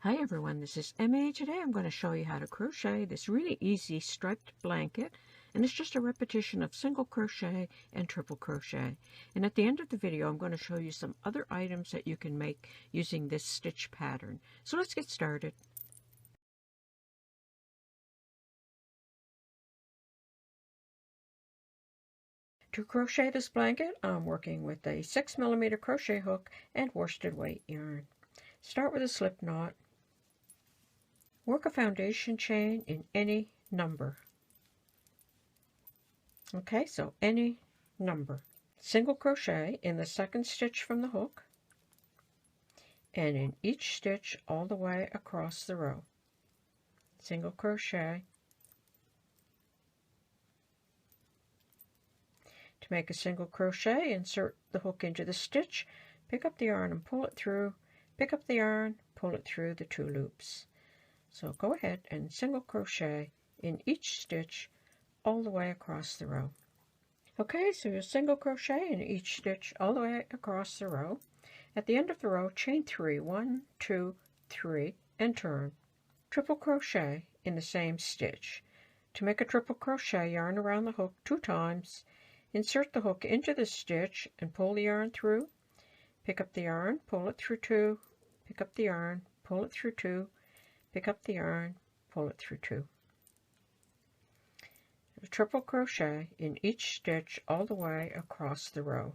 Hi everyone, this is Emmy. Today I'm going to show you how to crochet this really easy striped blanket, and it's just a repetition of single crochet and triple crochet. And at the end of the video I'm going to show you some other items that you can make using this stitch pattern. So let's get started. To crochet this blanket, I'm working with a 6mm crochet hook and worsted weight yarn. Start with a slip knot. Work a foundation chain in any number. Okay, so any number. Single crochet in the second stitch from the hook and in each stitch all the way across the row. Single crochet. To make a single crochet, insert the hook into the stitch, pick up the yarn and pull it through, pick up the yarn, pull it through the 2 loops. So go ahead and single crochet in each stitch all the way across the row. Okay, so you'll single crochet in each stitch all the way across the row. At the end of the row, chain 3, 1, 2, 3, and turn. Triple crochet in the same stitch. To make a triple crochet, yarn around the hook 2 times, insert the hook into the stitch and pull the yarn through. Pick up the yarn, pull it through 2, pick up the yarn, pull it through 2, pick up the yarn, pull it through 2. A triple crochet in each stitch all the way across the row.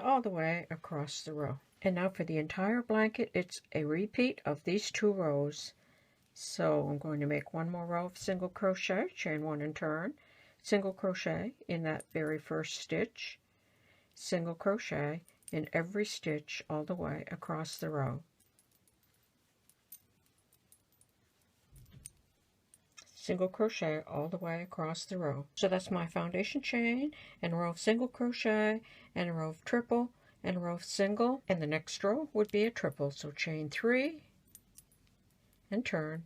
All the way across the row. And now for the entire blanket, it's a repeat of these 2 rows. So I'm going to make 1 more row of single crochet, chain 1 and turn, single crochet in that very first stitch, single crochet in every stitch all the way across the row. Single crochet all the way across the row. So that's my foundation chain and a row of single crochet and a row of triple and a row of single, and the next row would be a triple. So chain 3 and turn.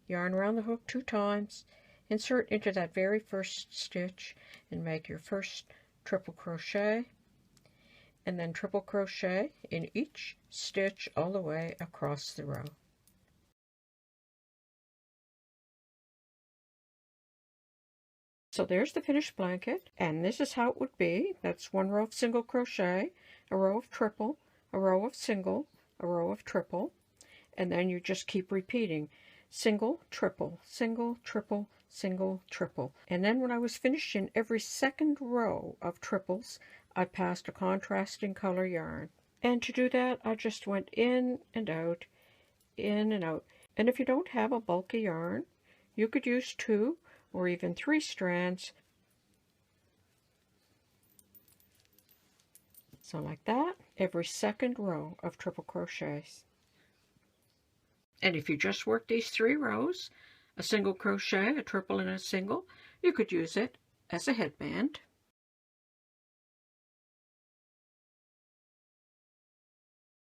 Yarn around the hook 2 times, insert into that very first stitch and make your first triple crochet, and then triple crochet in each stitch all the way across the row. So there's the finished blanket, and this is how it would be. That's 1 row of single crochet, a row of triple, a row of single, a row of triple, and then you just keep repeating single, triple, single, triple, single, triple. And then when I was finished in every second row of triples, I passed a contrasting color yarn. And to do that, I just went in and out, in and out. And if you don't have a bulky yarn, you could use 2 or even 3 strands. So like that, every second row of triple crochets. And if you just work these 3 rows, a single crochet, a triple, and a single, you could use it as a headband.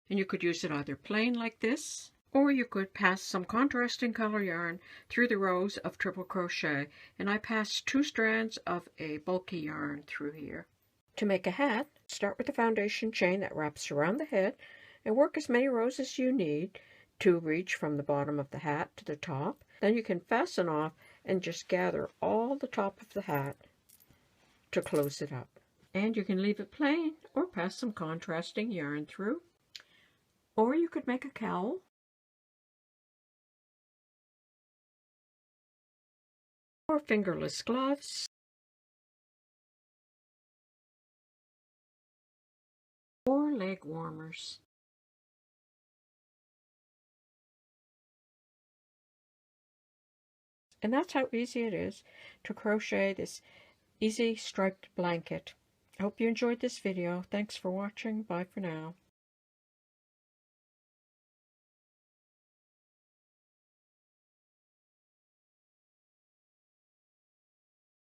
And you could use it either plain like this, or you could pass some contrasting color yarn through the rows of triple crochet. And I passed 2 strands of a bulky yarn through here. To make a hat, start with the foundation chain that wraps around the head and work as many rows as you need to reach from the bottom of the hat to the top. Then you can fasten off and just gather all the top of the hat to close it up. And you can leave it plain or pass some contrasting yarn through. Or you could make a cowl. Or fingerless gloves. Or leg warmers. And that's how easy it is to crochet this easy striped blanket. I hope you enjoyed this video. Thanks for watching. Bye for now.